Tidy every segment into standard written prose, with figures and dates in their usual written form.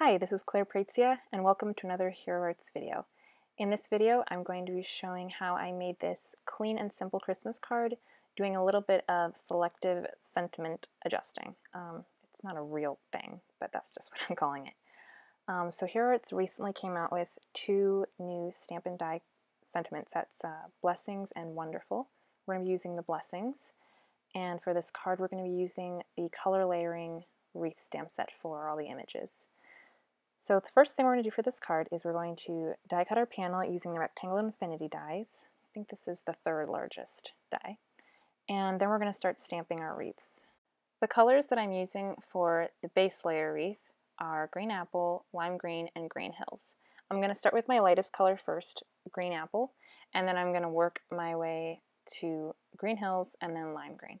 Hi, this is Clare and welcome to another Hero Arts video. In this video, I'm going to be showing how I made this clean and simple Christmas card, doing a little bit of selective sentiment adjusting. It's not a real thing, but that's just what I'm calling it. So Hero Arts recently came out with two new stamp and die sentiment sets, Blessings and Wonderful. We're going to be using the Blessings, and for this card we're going to be using the color layering wreath stamp set for all the images. So the first thing we're going to do for this card is we're going to die cut our panel using the rectangle infinity dies. I think this is the third largest die. And then we're going to start stamping our wreaths. The colors that I'm using for the base layer wreath are green apple, lime green, and green hills. I'm going to start with my lightest color first, green apple, and then I'm going to work my way to green hills and then lime green.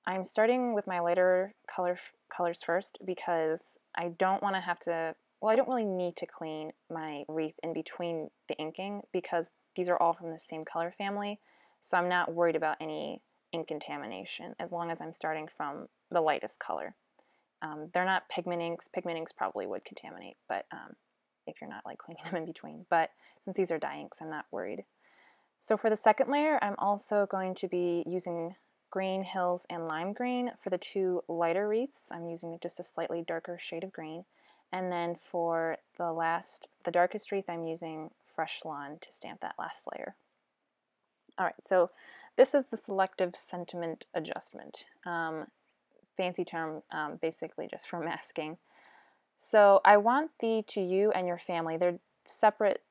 I'm starting with my lighter colors first because I don't want to have to I don't really need to clean my wreath in between the inking because these are all from the same color family, so I'm not worried about any ink contamination as long as I'm starting from the lightest color. They're not pigment inks. Pigment inks probably would contaminate, but if you're not like cleaning them in between. But since these are dye inks, I'm not worried. So for the second layer, I'm also going to be using green hills and lime green. For the two lighter wreaths, I'm using just a slightly darker shade of green. And then for the darkest wreath, I'm using fresh lawn to stamp that last layer. Alright, so this is the selective sentiment adjustment. Fancy term, basically just for masking. So I want the to you and your family, they're separate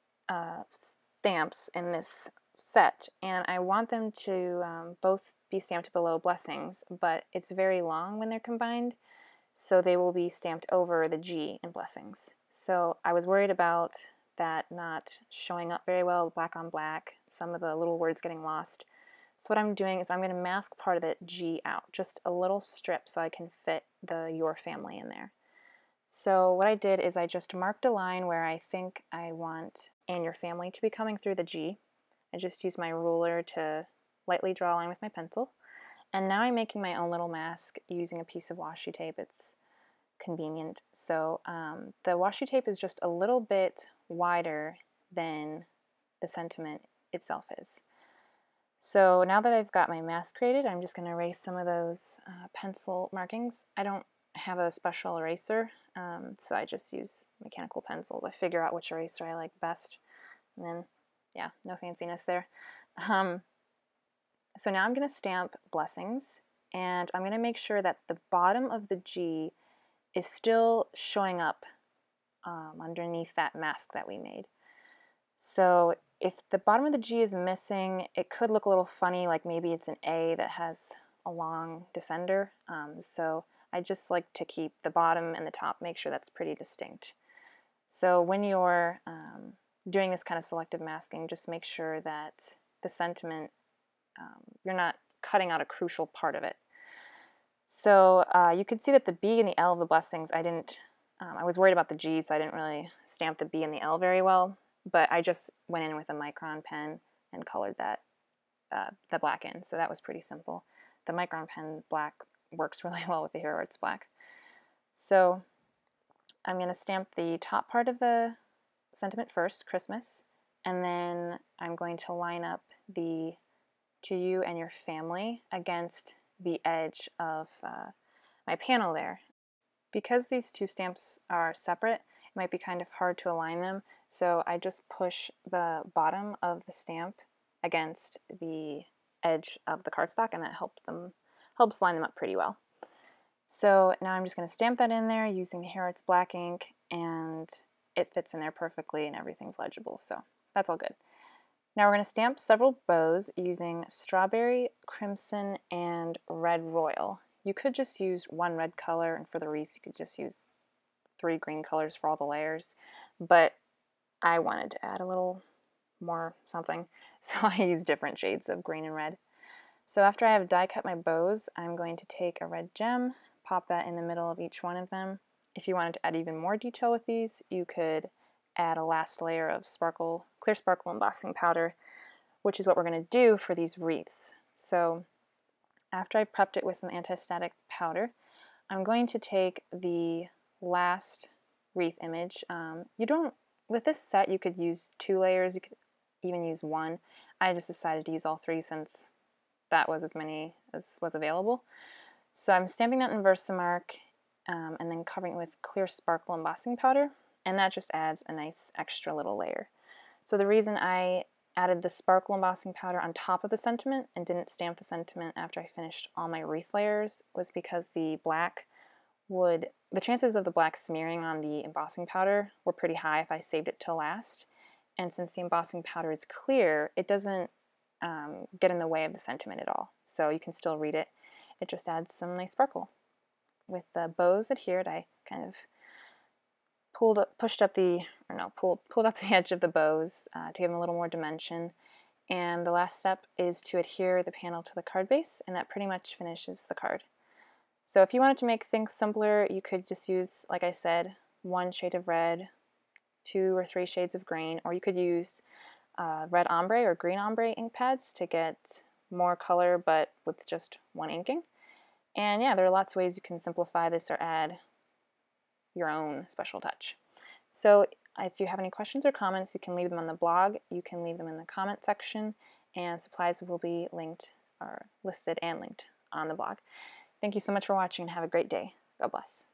stamps in this set, and I want them to both be stamped below blessings, but it's very long when they're combined, so they will be stamped over the G in blessings. So I was worried about that not showing up very well, black on black, some of the little words getting lost. So what I'm doing is I'm going to mask part of the G out, just a little strip so I can fit the your family in there. So what I did is I just marked a line where I think I want and your family to be coming through the G. I just used my ruler to lightly draw a line with my pencil. And now I'm making my own little mask using a piece of washi tape. It's convenient. So the washi tape is just a little bit wider than the sentiment itself is. So now that I've got my mask created, I'm just going to erase some of those pencil markings. I don't have a special eraser, so I just use mechanical pencil to figure out which eraser I like best. And then, yeah, no fanciness there. So now I'm going to stamp blessings, and I'm going to make sure that the bottom of the G is still showing up underneath that mask that we made. So if the bottom of the G is missing, it could look a little funny, like maybe it's an A that has a long descender. So I just like to keep the bottom and the top, make sure that's pretty distinct. So when you're doing this kind of selective masking, just make sure that the sentiment, you're not cutting out a crucial part of it. So you can see that the B and the L of the blessings, I was worried about the G, so I didn't really stamp the B and the L very well, but I just went in with a micron pen and colored that the black in, so that was pretty simple. The micron pen black works really well with the Hero Arts black. So I'm going to stamp the top part of the sentiment first, Christmas, and then I'm going to line up the to you and your family against the edge of my panel there. Because these two stamps are separate, it might be kind of hard to align them, so I just push the bottom of the stamp against the edge of the cardstock, and that helps line them up pretty well. So now I'm just going to stamp that in there using the Hero Arts black ink, and it fits in there perfectly and everything's legible, so that's all good. Now we're going to stamp several bows using strawberry, crimson, and red royal. You could just use one red color, and for the wreaths you could just use 3 green colors for all the layers, but I wanted to add a little more something, so I used different shades of green and red. So after I have die cut my bows, I'm going to take a red gem, pop that in the middle of each one of them. If you wanted to add even more detail with these, you could add a last layer of clear sparkle embossing powder, which is what we're going to do for these wreaths. So after I prepped it with some anti-static powder, I'm going to take the last wreath image. You don't, with this set you could use 2 layers, you could even use 1. I just decided to use all 3 since that was as many as was available. So I'm stamping that in Versamark and then covering it with clear sparkle embossing powder, and that just adds a nice extra little layer. So the reason I added the sparkle embossing powder on top of the sentiment and didn't stamp the sentiment after I finished all my wreath layers was because the chances of the black smearing on the embossing powder were pretty high if I saved it till last. And since the embossing powder is clear, it doesn't get in the way of the sentiment at all. So you can still read it. It just adds some nice sparkle. With the bows adhered, I kind of pulled up the edge of the bows to give them a little more dimension. And the last step is to adhere the panel to the card base, and that pretty much finishes the card. So if you wanted to make things simpler, you could just use, like I said, 1 shade of red, 2 or 3 shades of green, or you could use red ombre or green ombre ink pads to get more color but with just 1 inking. And yeah, there are lots of ways you can simplify this or add your own special touch. So if you have any questions or comments, you can leave them on the blog, you can leave them in the comment section, and supplies will be linked or listed and linked on the blog. Thank you so much for watching and have a great day. God bless.